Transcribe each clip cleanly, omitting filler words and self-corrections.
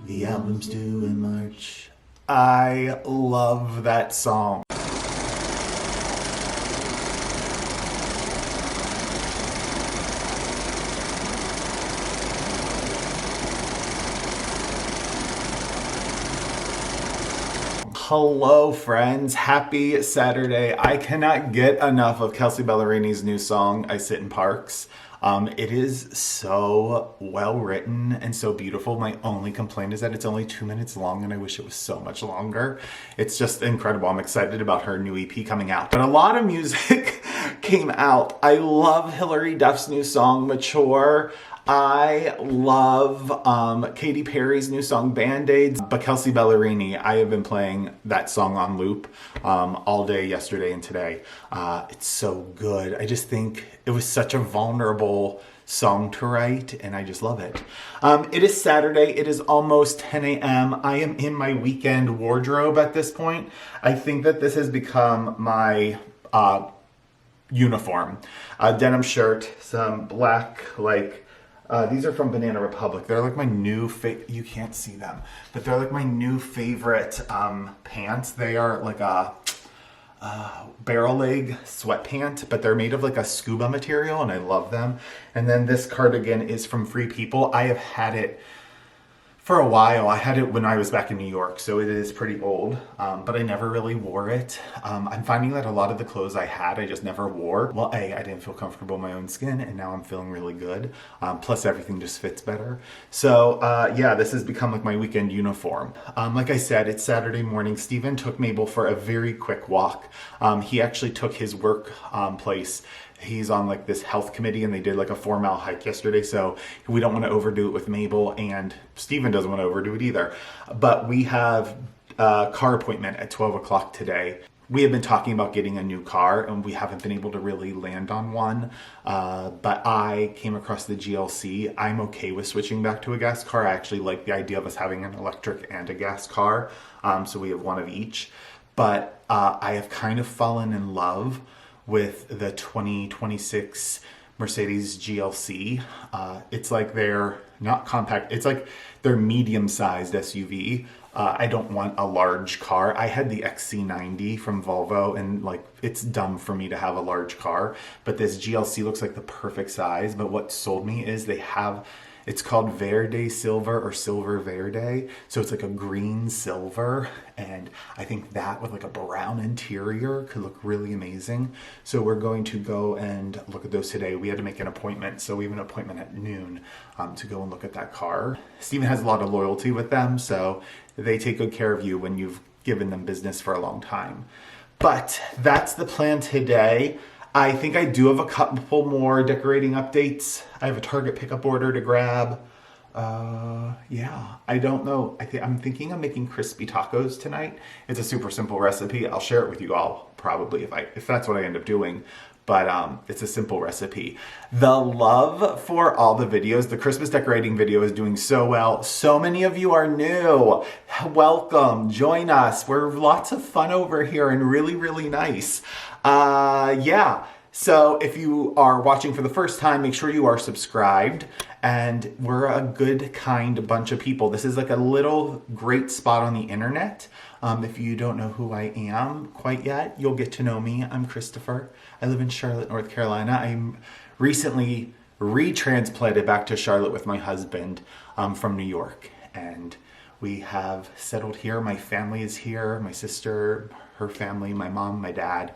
The album's due in March. I love that song. Hello friends, happy Saturday. I cannot get enough of Kelsea Ballerini's new song, I Sit in Parks. It is so well written and so beautiful. My only complaint is that it's only 2 minutes long and I wish it was so much longer. It's just incredible. I'm excited about her new EP coming out. But a lot of music came out. I love Hilary Duff's new song, Mature. I love Katy Perry's new song, Band-Aids. But Kelsea Ballerini, I have been playing that song on loop all day yesterday and today. It's so good. I just think it was such a vulnerable song to write, and I just love it. It is Saturday. It is almost 10 a.m. I am in my weekend wardrobe at this point. I think that this has become my uniform. A denim shirt, some black, these are from Banana Republic. They're like my new you can't see them, but they're like my new favorite pants. They are like a barrel leg sweatpant, but they're made of like a scuba material and I love them. And then this cardigan is from Free People. I have had it for a while. I had it when I was back in New York, so it is pretty old, but I never really wore it. I'm finding that a lot of the clothes I had, I just never wore. Well, I didn't feel comfortable in my own skin, and now I'm feeling really good. Plus everything just fits better. So yeah, this has become like my weekend uniform. Like I said, it's Saturday morning. Steven took Mabel for a very quick walk. He actually took his work place. He's on like this health committee and they did like a 4-mile hike yesterday. So we don't want to overdo it with Mabel, and Steven doesn't want to overdo it either. But we have a car appointment at 12 o'clock today. We have been talking about getting a new car and we haven't been able to really land on one. But I came across the GLC. I'm okay with switching back to a gas car. I actually like the idea of us having an electric and a gas car. So we have one of each. But I have kind of fallen in love with the 2026 Mercedes GLC. It's like they're not compact, it's like they're medium-sized SUV. I don't want a large car. I had the XC90 from Volvo and like it's dumb for me to have a large car, but this GLC looks like the perfect size. But what sold me is it's called Verde Silver or Silver Verde. So it's like a green silver. And I think that with like a brown interior could look really amazing. So we're going to go and look at those today. We had to make an appointment. So we have an appointment at noon to go and look at that car. Steven has a lot of loyalty with them. So they take good care of you when you've given them business for a long time. But that's the plan today. I think I do have a couple more decorating updates. I have a Target pickup order to grab. Yeah, I don't know. I'm thinking of making crispy tacos tonight. It's a super simple recipe. I'll share it with you all probably if that's what I end up doing. But it's a simple recipe. The love for all the videos, the Christmas decorating video is doing so well. So many of you are new. Welcome, join us. We're lots of fun over here and really, really nice. Yeah, so if you are watching for the first time, make sure you are subscribed. And we're a good, kind bunch of people. This is like a little great spot on the internet. If you don't know who I am quite yet, you'll get to know me. I'm Christopher. I live in Charlotte, North Carolina. I'm recently retransplanted back to Charlotte with my husband from New York. And we have settled here. My family is here. My sister, her family, my mom, my dad.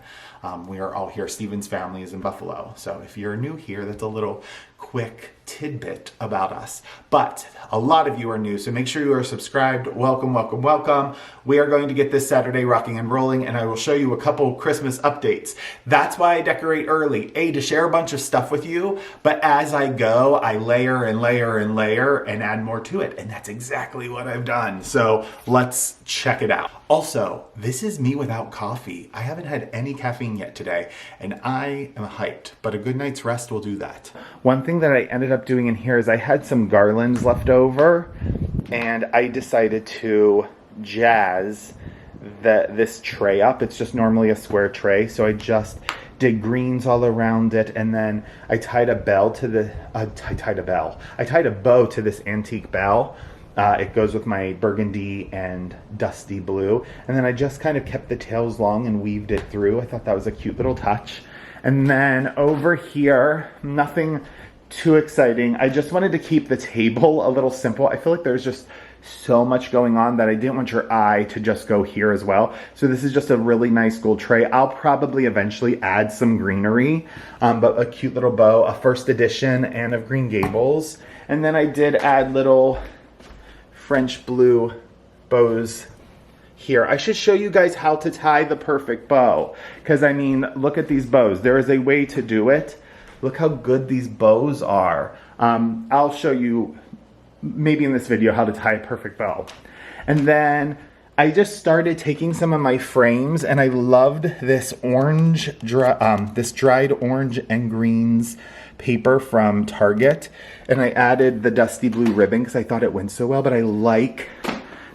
We are all here. Steven's family is in Buffalo. So if you're new here, that's a little quick tidbit about us. But a lot of you are new, so make sure you are subscribed. Welcome, welcome, welcome. We are going to get this Saturday rocking and rolling, and I will show you a couple Christmas updates. That's why I decorate early. To share a bunch of stuff with you, but as I go, I layer and layer and layer and add more to it, and that's exactly what I've done. So let's check it out. Also, this is me without coffee. I haven't had any caffeine yet today, and I am hyped, but a good night's rest will do that. One thing that I ended up doing in here is I had some garlands left over, and I decided to jazz this tray up. It's just normally a square tray, so I just did greens all around it, and then I tied a bow to this antique bell, It goes with my burgundy and dusty blue. And then I just kind of kept the tails long and weaved it through. I thought that was a cute little touch. And then over here, nothing too exciting. I just wanted to keep the table a little simple. I feel like there's just so much going on that I didn't want your eye to just go here as well. So this is just a really nice gold tray. I'll probably eventually add some greenery, but a cute little bow, a first edition Anne of Green Gables. And then I did add little French blue bows here. I should show you guys how to tie the perfect bow, because I mean, look at these bows. There is a way to do it. Look how good these bows are. I'll show you maybe in this video how to tie a perfect bow. And then I just started taking some of my frames, and I loved this orange, this dried orange and greens paper from Target, and I added the dusty blue ribbon because I thought it went so well, but I like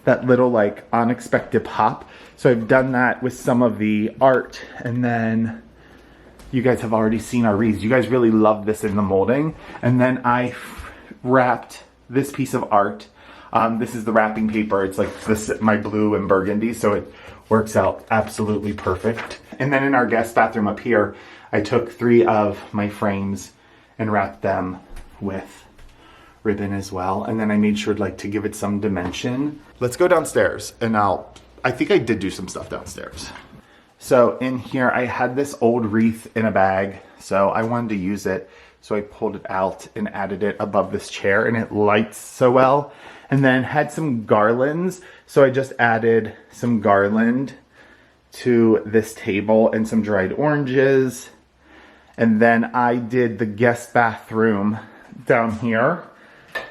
that little like unexpected pop. So I've done that with some of the art, and then you guys have already seen our wreaths. You guys really love this in the molding. And then I wrapped this piece of art. This is the wrapping paper. It's like this, my blue and burgundy, so it works out absolutely perfect. And then in our guest bathroom up here, I took 3 of my frames and wrapped them with ribbon as well. And then I made sure like to give it some dimension. Let's go downstairs, and I think I did do some stuff downstairs. So in here, I had this old wreath in a bag, so I wanted to use it. So I pulled it out and added it above this chair, and it lights so well. And then had some garlands, so I just added some garland to this table and some dried oranges. And then I did the guest bathroom down here.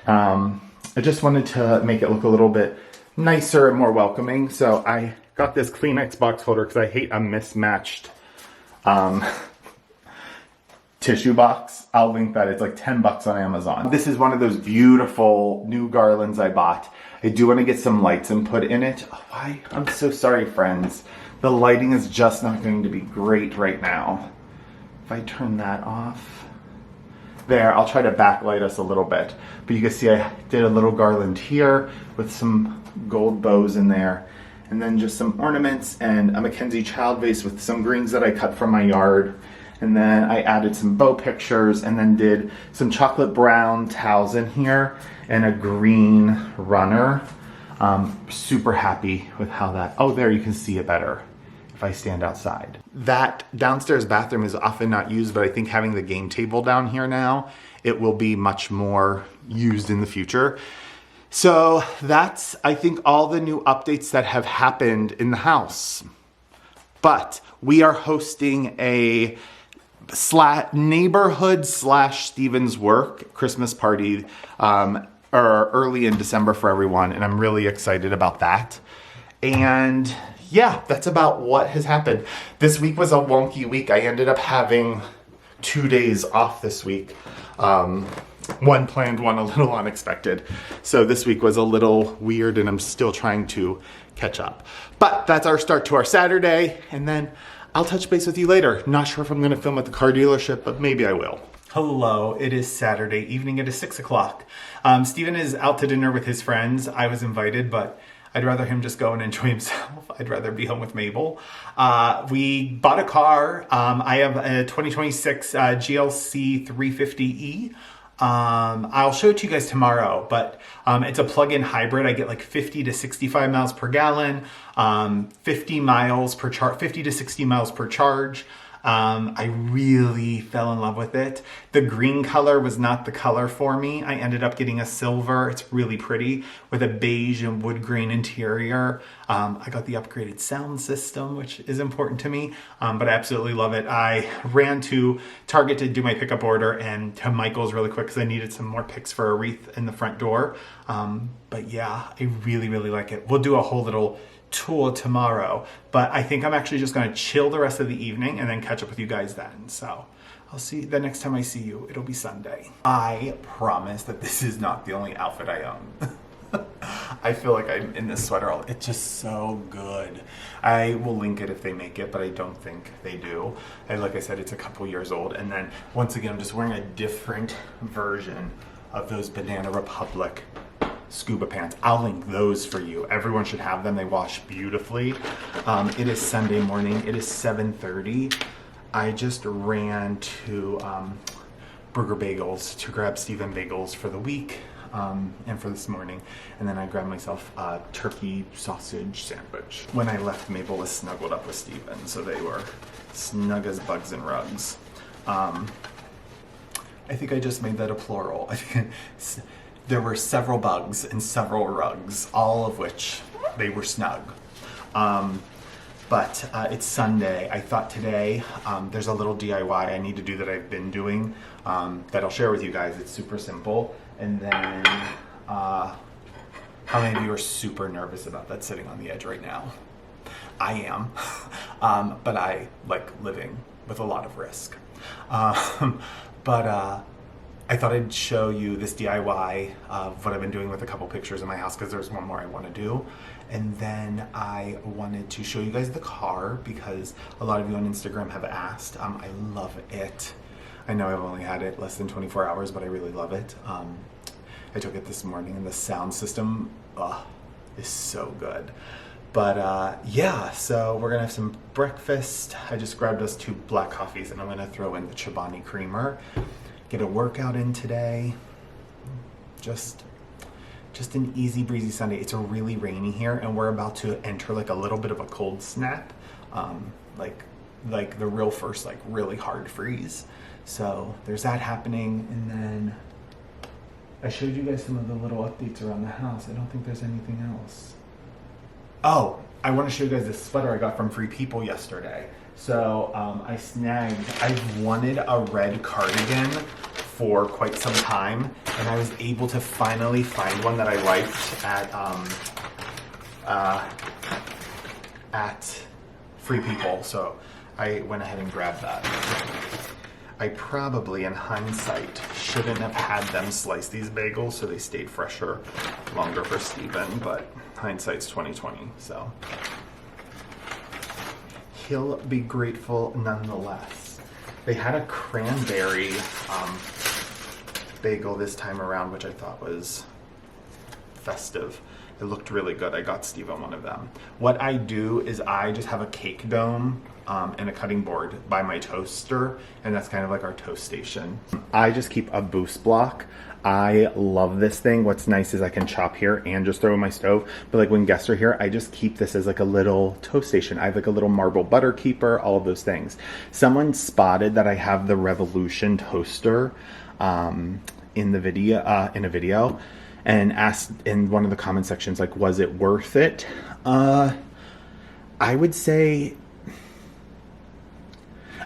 I just wanted to make it look a little bit nicer and more welcoming. So I got this Kleenex box holder because I hate a mismatched tissue box. I'll link that. It's like 10 bucks on Amazon. This is one of those beautiful new garlands I bought. I do want to get some lights and put in it. Oh, why? I'm so sorry, friends. The lighting is just not going to be great right now. If I turn that off. There, I'll try to backlight us a little bit. But you can see I did a little garland here with some gold bows in there. And then just some ornaments and a Mackenzie child vase with some greens that I cut from my yard. And then I added some bow pictures, and then did some chocolate brown towels in here and a green runner. Super happy with how that, oh, there you can see it better if I stand outside. That downstairs bathroom is often not used, but I think having the game table down here now, it will be much more used in the future. So that's, I think, all the new updates that have happened in the house. But we are hosting a neighborhood / Stevens Work Christmas party early in December for everyone, and I'm really excited about that. And yeah, that's about what has happened. This week was a wonky week. I ended up having 2 days off this week. One planned, one a little unexpected. So this week was a little weird, and I'm still trying to catch up. But that's our start to our Saturday, and then I'll touch base with you later. Not sure if I'm gonna film at the car dealership, but maybe I will. Hello, it is Saturday evening. It is 6 o'clock. Steven is out to dinner with his friends. I was invited, but I'd rather him just go and enjoy himself. I'd rather be home with Mabel. We bought a car. I have a 2026 GLC 350E. I'll show it to you guys tomorrow, but it's a plug-in hybrid. I get like 50 to 65 miles per gallon, 50 to 60 miles per charge. I really fell in love with it. The green color was not the color for me. I ended up getting a silver. It's really pretty with a beige and wood grain interior. I got the upgraded sound system, which is important to me, but I absolutely love it. I ran to Target to do my pickup order and to Michael's really quick because I needed some more picks for a wreath in the front door. But yeah, I really, really like it. We'll do a whole little tour tomorrow, but I think I'm actually just going to chill the rest of the evening and then catch up with you guys then. So I'll see the next time I see you. It'll be Sunday. I promise that this is not the only outfit I own. I feel like I'm in this sweater. It's just so good. I will link it if they make it, but I don't think they do. And like I said, it's a couple years old. And then once again, I'm just wearing a different version of those Banana Republic scuba pants. I'll link those for you. Everyone should have them. They wash beautifully. It is Sunday morning. It is 7:30. I just ran to Burger Bagels to grab Steven bagels for the week and for this morning. And then I grabbed myself a turkey sausage sandwich. When I left, Mabel was snuggled up with Steven, so they were snug as bugs and rugs. I think I just made that a plural. I think there were several bugs and several rugs, all of which they were snug. But it's Sunday. I thought today there's a little DIY I need to do that I've been doing that I'll share with you guys. It's super simple. And then how many of you are super nervous about that sitting on the edge right now? I am, but I like living with a lot of risk. But I thought I'd show you this DIY of what I've been doing with a couple pictures in my house, because there's one more I want to do. And then I wanted to show you guys the car because a lot of you on Instagram have asked. I love it. I know I've only had it less than 24 hours, but I really love it. I took it this morning and the sound system is so good. But yeah, so we're gonna have some breakfast. I just grabbed us 2 black coffees and I'm gonna throw in the Chobani creamer. Get a workout in today. Just an easy breezy Sunday. It's a really rainy here and we're about to enter like a little bit of a cold snap. Like the real first like really hard freeze. So there's that happening. And then I showed you guys some of the little updates around the house. I don't think there's anything else. Oh, I want to show you guys this sweater I got from Free People yesterday. So I've wanted a red cardigan for quite some time, and I was able to finally find one that I liked at Free People. So I went ahead and grabbed that. I probably, in hindsight, shouldn't have had them slice these bagels so they stayed fresher longer for Steven, but hindsight's 2020, so he'll be grateful nonetheless. They had a cranberry bagel this time around, which I thought was festive. It looked really good. I got Steven one of them. What I do is I just have a cake dome and a cutting board by my toaster, and that's kind of like our toast station. I just keep a boost block. I love this thing. What's nice is I can chop here and just throw in my stove, but like when guests are here, I just keep this as like a little toast station. I have like a little marble butter keeper, all of those things. Someone spotted that I have the Revolution toaster in a video, and asked in one of the comment sections, like, was it worth it? I would say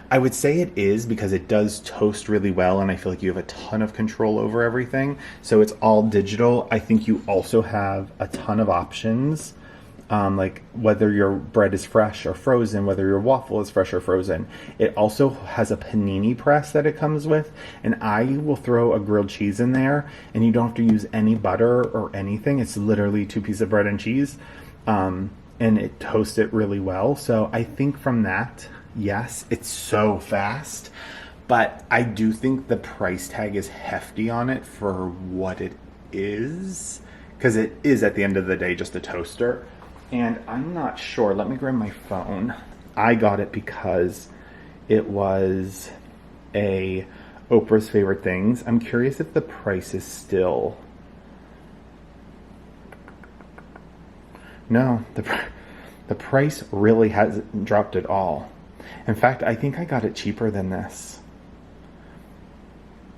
it is, because it does toast really well and I feel like you have a ton of control over everything. So it's all digital. I think you also have a ton of options, like whether your bread is fresh or frozen, whether your waffle is fresh or frozen. It also has a panini press that it comes with, and I will throw a grilled cheese in there and you don't have to use any butter or anything. It's literally 2 pieces of bread and cheese, and it toasts it really well. So I think from that, yes, it's so fast, but I do think the price tag is hefty on it for what it is, because it is at the end of the day just a toaster. And I'm not sure, let me grab my phone. I got it because it was a Oprah's Favorite Things. I'm curious if the price is still... No, the price really hasn't dropped at all. In fact, I think I got it cheaper than this.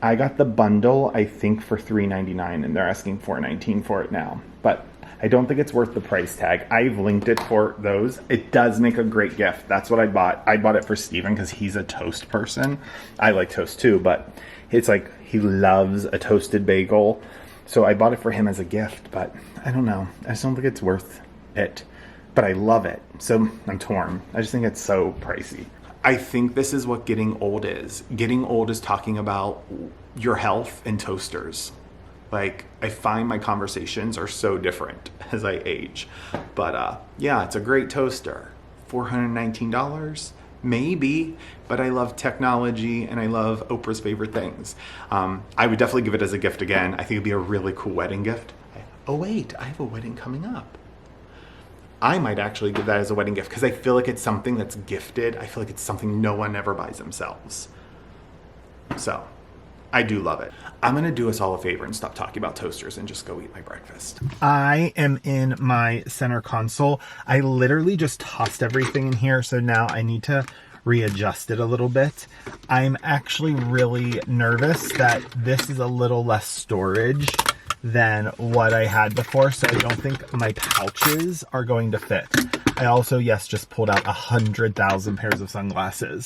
I got the bundle, I think, for $3.99, and they're asking $4.19 for it now. But I don't think it's worth the price tag. I've linked it for those. It does make a great gift. That's what I bought. I bought it for Steven because he's a toast person. I like toast too, but it's like he loves a toasted bagel. So I bought it for him as a gift, but I don't know. I just don't think it's worth it. But I love it. So I'm torn. I just think it's so pricey. I think this is what getting old is. Getting old is talking about your health and toasters. Like, I find my conversations are so different as I age. But yeah, it's a great toaster. $419? Maybe, but I love technology and I love Oprah's Favorite Things. I would definitely give it as a gift again. I think it'd be a really cool wedding gift. Oh wait, I have a wedding coming up. I might actually give that as a wedding gift because I feel like it's something that's gifted. I feel like it's something no one ever buys themselves. So I do love it. I'm going to do us all a favor and stop talking about toasters and just go eat my breakfast. I am in my center console. I literally just tossed everything in here. So now I need to readjust it a little bit. I'm actually really nervous that this is a little less storage than what I had before, so I don't think my pouches are going to fit. I also, yes, just pulled out 100,000 pairs of sunglasses.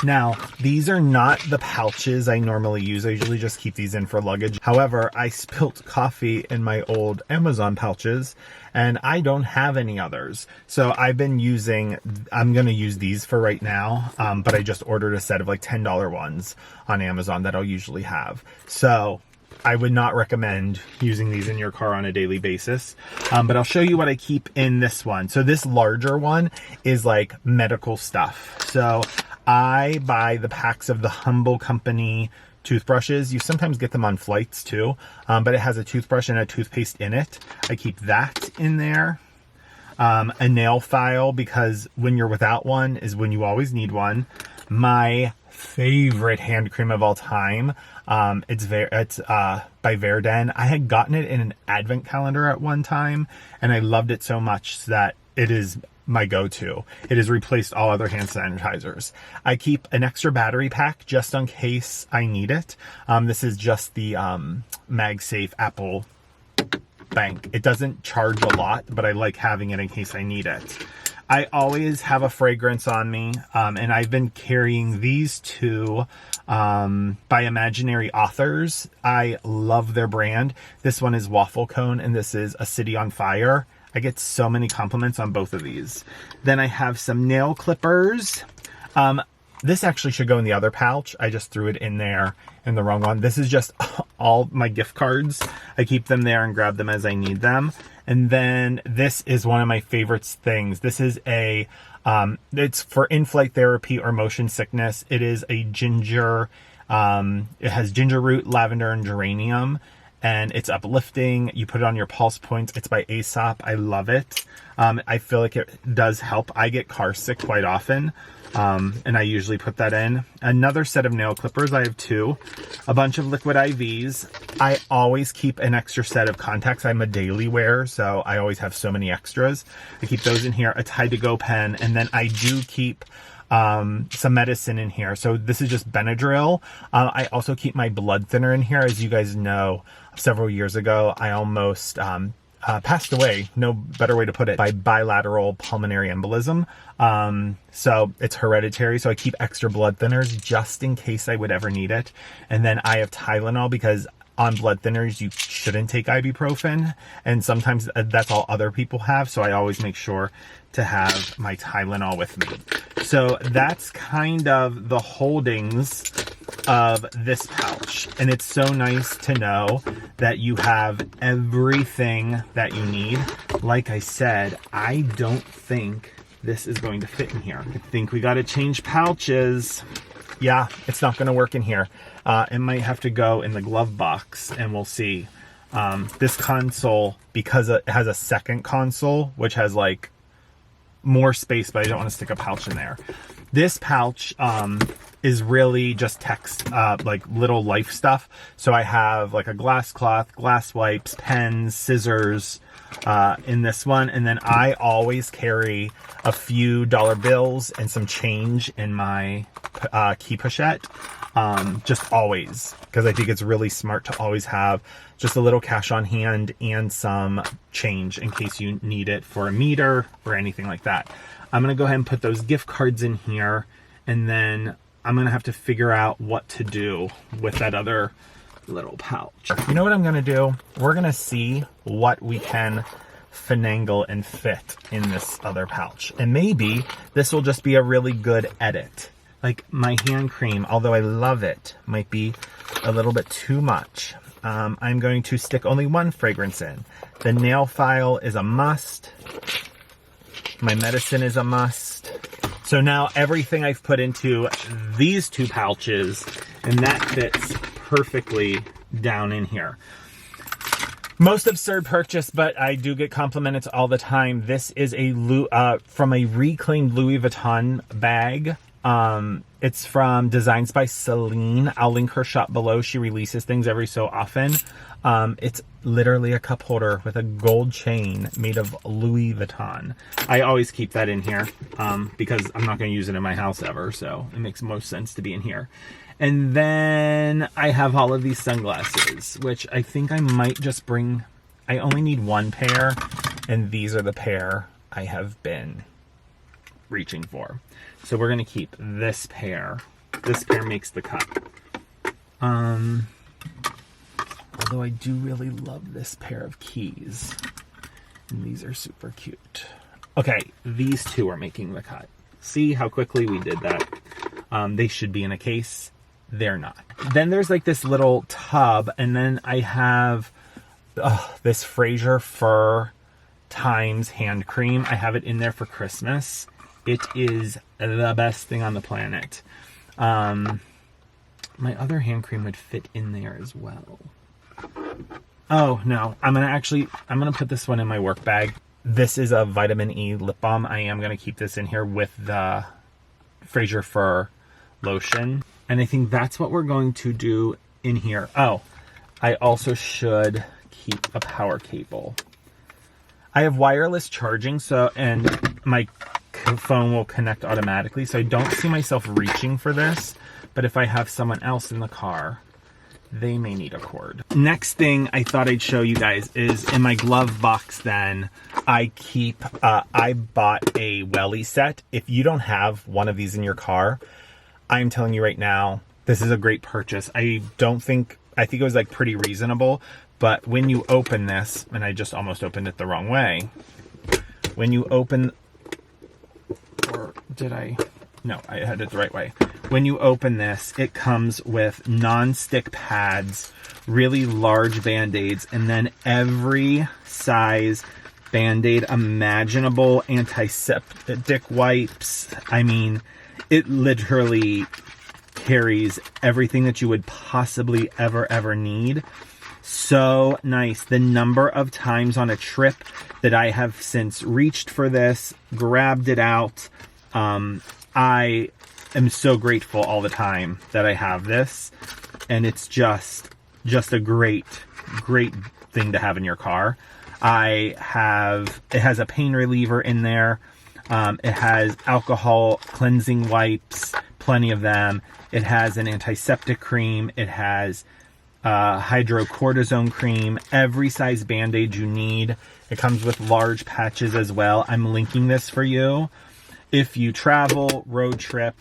Now, these are not the pouches I normally use. I usually just keep these in for luggage. However, I spilt coffee in my old Amazon pouches, and I don't have any others. So I'm going to use these for right now, but I just ordered a set of like $10 ones on Amazon that I'll usually have. So I would not recommend using these in your car on a daily basis, but I'll show you what I keep in this one. So this larger one is like medical stuff. So I buy the packs of the Humble Company toothbrushes. You sometimes get them on flights too, but it has a toothbrush and a toothpaste in it. I keep that in there. A nail file, because when you're without one is when you always need one. My favorite hand cream of all time. It's by Verden. I had gotten it in an advent calendar at one time, and I loved it so much that it is my go-to. It has replaced all other hand sanitizers. I keep an extra battery pack just in case I need it. This is just the MagSafe Apple Bank. It doesn't charge a lot, but I like having it in case I need it. I always have a fragrance on me, and I've been carrying these two by Imaginary Authors. I love their brand. This one is Waffle Cone, and this is A City on Fire. I get so many compliments on both of these. Then I have some nail clippers. This actually should go in the other pouch. I just threw it in there in the wrong one. This is just all my gift cards. I keep them there and grab them as I need them. And then this is one of my favorite things. This is it's for in-flight therapy or motion sickness. It is a ginger, it has ginger root, lavender, and geranium. And it's uplifting. You put it on your pulse points. It's by Aesop. I love it. I feel like it does help. I get car sick quite often, and I usually put that in. Another set of nail clippers. I have two. A bunch of liquid IVs. I always keep an extra set of contacts. I'm a daily wearer, so I always have so many extras. I keep those in here. A Tide-to-Go pen, and then I do keep some medicine in here. So this is just Benadryl. I also keep my blood thinner in here. As you guys know, several years ago, I almost passed away, no better way to put it, by bilateral pulmonary embolism. So it's hereditary. So I keep extra blood thinners just in case I would ever need it. And then I have Tylenol, because on blood thinners, you shouldn't take ibuprofen. And sometimes that's all other people have. So I always make sure to have my Tylenol with me. So that's kind of the holdings of this pouch. And it's so nice to know that you have everything that you need. Like I said, I don't think this is going to fit in here. I think we got to change pouches. Yeah, it's not going to work in here. It might have to go in the glove box, and we'll see. This console, because it has a second console, which has like more space, but I don't want to stick a pouch in there. This pouch is really just text, like little life stuff. So I have like a glass cloth, glass wipes, pens, scissors in this one. And then I always carry a few dollar bills and some change in my key pochette. Just always, because I think it's really smart to always have just a little cash on hand and some change in case you need it for a meter or anything like that. I'm going to go ahead and put those gift cards in here, and then I'm going to have to figure out what to do with that other little pouch. You know what I'm going to do? We're going to see what we can finagle and fit in this other pouch. And maybe this will just be a really good edit. Like my hand cream, although I love it, might be a little bit too much. I'm going to stick only one fragrance in. The nail file is a must. My medicine is a must. So now everything I've put into these two pouches, and that fits perfectly down in here. Most absurd purchase, but I do get complimented all the time. This is a from a reclaimed Louis Vuitton bag. It's from Designs by Celine. I'll link her shop below. She releases things every so often. It's literally a cup holder with a gold chain made of Louis Vuitton. I always keep that in here because I'm not going to use it in my house ever, so it makes most sense to be in here. And then I have all of these sunglasses, which I think I might just bring. I only need one pair, and these are the pair I have been reaching for. So we're going to keep this pair. This pair makes the cut. Although I do really love this pair of keys. And these are super cute. Okay, these two are making the cut. See how quickly we did that? They should be in a case. They're not. Then there's like this little tub, and then I have this Fraser Fur Times hand cream. I have it in there for Christmas. It is the best thing on the planet. My other hand cream would fit in there as well. Oh no, I'm gonna put this one in my work bag. This is a vitamin E lip balm. I am gonna keep this in here with the Fraser Fur lotion. And I think that's what we're going to do in here. Oh, I also should keep a power cable. I have wireless charging, and my phone will connect automatically, so I don't see myself reaching for this. But if I have someone else in the car, they may need a cord. Next thing I thought I'd show you guys is in my glove box. Then I bought a welly set. If you don't have one of these in your car, I'm telling you right now, this is a great purchase. I think it was like pretty reasonable, but when you open this, and I just almost opened it the wrong way. When you open, or did I? No, I had it the right way. When you open this, it comes with non-stick pads, really large Band-Aids, and then every size Band-Aid imaginable, antiseptic wipes. I mean, it literally carries everything that you would possibly ever need. So nice. The number of times on a trip that I have since reached for this, grabbed it out. I am so grateful all the time that I have this, and it's just a great thing to have in your car. It has a pain reliever in there. It has alcohol cleansing wipes, plenty of them. It has an antiseptic cream. It has hydrocortisone cream, every size Band-Aid you need. It comes with large patches as well. I'm linking this for you. If you travel, road trip,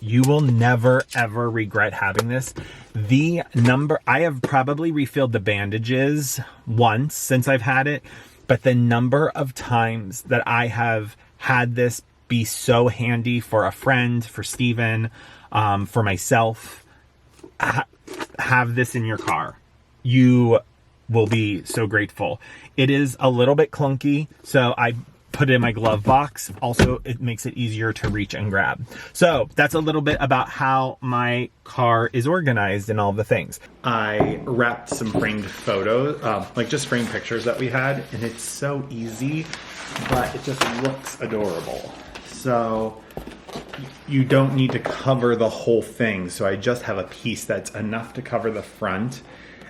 you will never ever regret having this. I have probably refilled the bandages once since I've had it, but the number of times that I have had this be so handy for a friend, for Steven, for myself, have this in your car. You will be so grateful. It is a little bit clunky, so I put it in my glove box. Also, it makes it easier to reach and grab. So that's a little bit about how my car is organized and all the things. I wrapped some framed photos, like just framed pictures that we had, and it's so easy, but it just looks adorable. So you don't need to cover the whole thing. So I just have a piece that's enough to cover the front,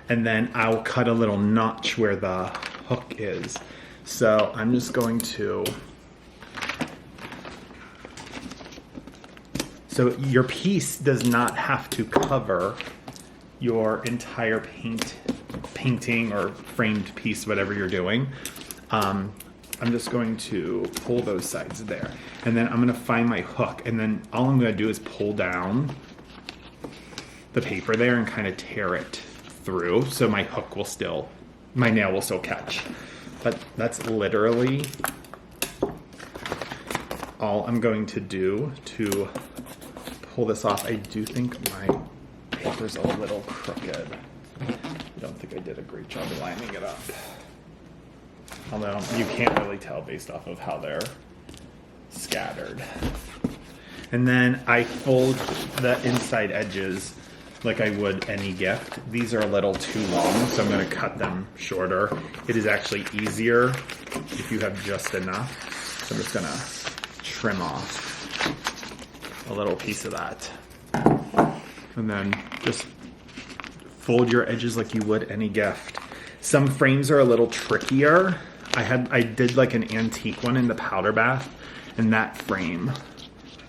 and then I'll cut a little notch where the hook is. So I'm just going to, so your piece does not have to cover your entire painting or framed piece, whatever you're doing. I'm just going to pull those sides there, and then I'm going to find my hook, and then all I'm going to do is pull down the paper there and kind of tear it through, so my nail will still catch. But that's literally all I'm going to do to pull this off. I do think my paper's a little crooked. I don't think I did a great job of lining it up. Although you can't really tell based off of how they're scattered. And then I fold the inside edges like I would any gift. These are a little too long, so I'm going to cut them shorter. It is actually easier if you have just enough. So I'm just going to trim off a little piece of that. And then just fold your edges like you would any gift. Some frames are a little trickier. I did like an antique one in the powder bath, and that frame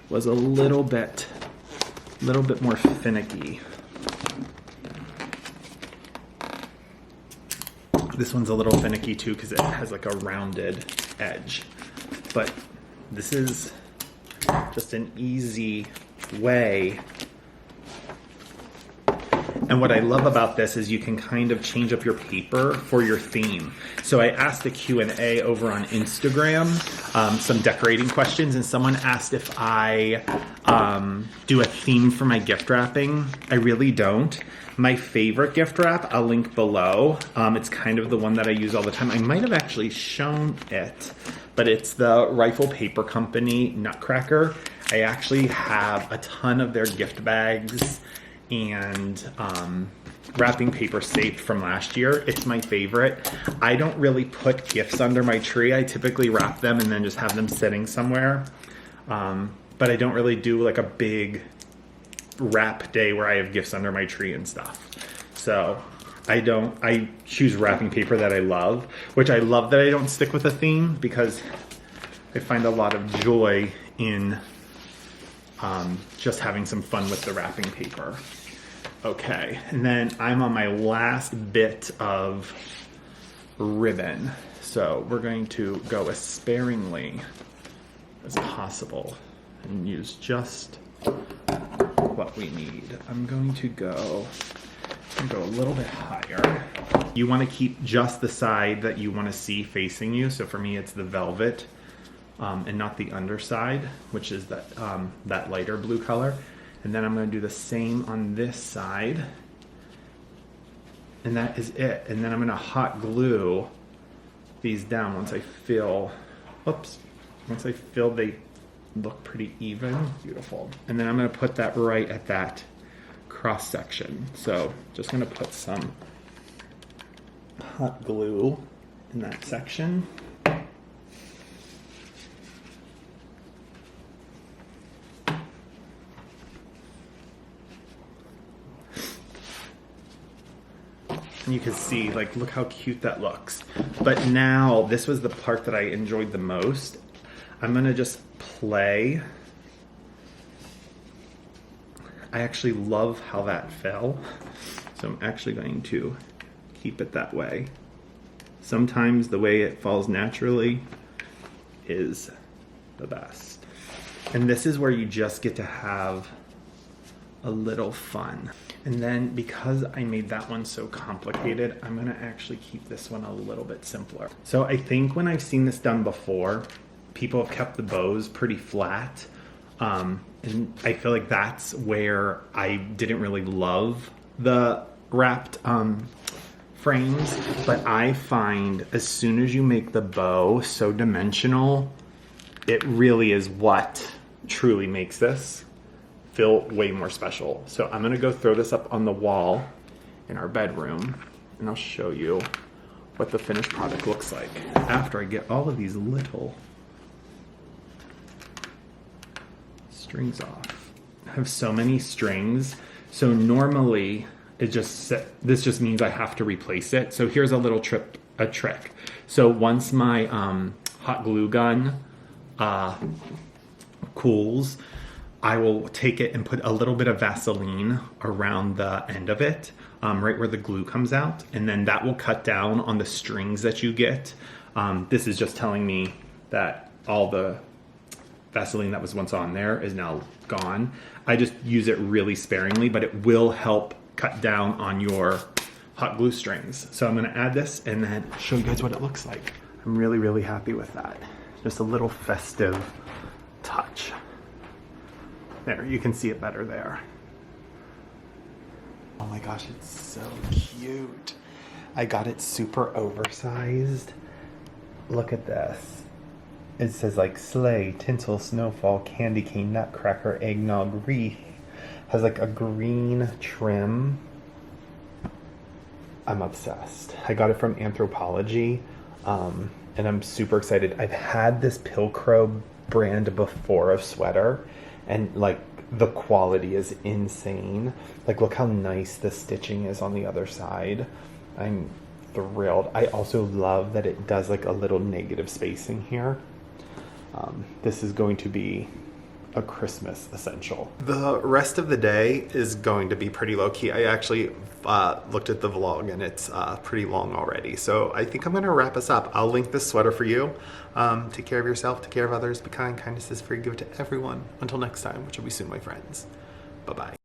was a little bit more finicky. This one's a little finicky too because it has like a rounded edge. But this is just an easy way. And what I love about this is you can kind of change up your paper for your theme. So I asked a Q&A over on Instagram, some decorating questions, and someone asked if I do a theme for my gift wrapping. I really don't. My favorite gift wrap, I'll link below. It's kind of the one that I use all the time. I might have actually shown it, but it's the Rifle Paper Company Nutcracker. I actually have a ton of their gift bags and wrapping paper saved from last year. It's my favorite. I don't really put gifts under my tree. I typically wrap them and then just have them sitting somewhere. But I don't really do like a big wrap day where I have gifts under my tree and stuff. So I choose wrapping paper that I love, which I love that I don't stick with a theme because I find a lot of joy in just having some fun with the wrapping paper. Okay, and then I'm on my last bit of ribbon. So we're going to go as sparingly as possible and use just what we need. I'm going to go a little bit higher. You want to keep just the side that you want to see facing you. So for me, it's the velvet and not the underside, which is that lighter blue color. And then I'm going to do the same on this side. And that is it. And then I'm going to hot glue these down once I feel, once I feel they look pretty even. Beautiful. And then I'm going to put that right at that cross section. So just going to put some hot glue in that section. And you can see, like, look how cute that looks. But now, this was the part that I enjoyed the most. I'm gonna just play. I actually love how that fell. So I'm actually going to keep it that way. Sometimes the way it falls naturally is the best. And this is where you just get to have a little fun. And then because I made that one so complicated, I'm gonna actually keep this one a little bit simpler. So I think when I've seen this done before, people have kept the bows pretty flat. And I feel like that's where I didn't really love the wrapped frames. But I find as soon as you make the bow so dimensional, it really is what truly makes this feel way more special. So I'm gonna go throw this up on the wall in our bedroom and I'll show you what the finished product looks like after I get all of these little strings off. I have so many strings, so normally this just means I have to replace it. So here's a little trick. So once my hot glue gun cools, I will take it and put a little bit of Vaseline around the end of it, right where the glue comes out, and then that will cut down on the strings that you get. This is just telling me that all the Vaseline that was once on there is now gone. I just use it really sparingly, but it will help cut down on your hot glue strings. So I'm gonna add this and then show you guys what it looks like. I'm really, really happy with that. Just a little festive touch. There, you can see it better there. Oh my gosh, it's so cute. I got it super oversized. Look at this. It says like sleigh, tinsel, snowfall, candy cane, nutcracker, eggnog, wreath, Has like a green trim. I'm obsessed. I got it from Anthropologie, and I'm super excited. I've had this Pilcrow brand before of sweater, and like the quality is insane. Like, look how nice the stitching is on the other side. I'm thrilled. I also love that it does like a little negative spacing here. This is going to be a Christmas essential. The rest of the day is going to be pretty low key. I actually looked at the vlog and it's pretty long already. So I think I'm gonna wrap us up. I'll link this sweater for you. Take care of yourself, take care of others, be kind. Kindness is free, give it to everyone. Until next time, which will be soon, my friends. Bye-bye.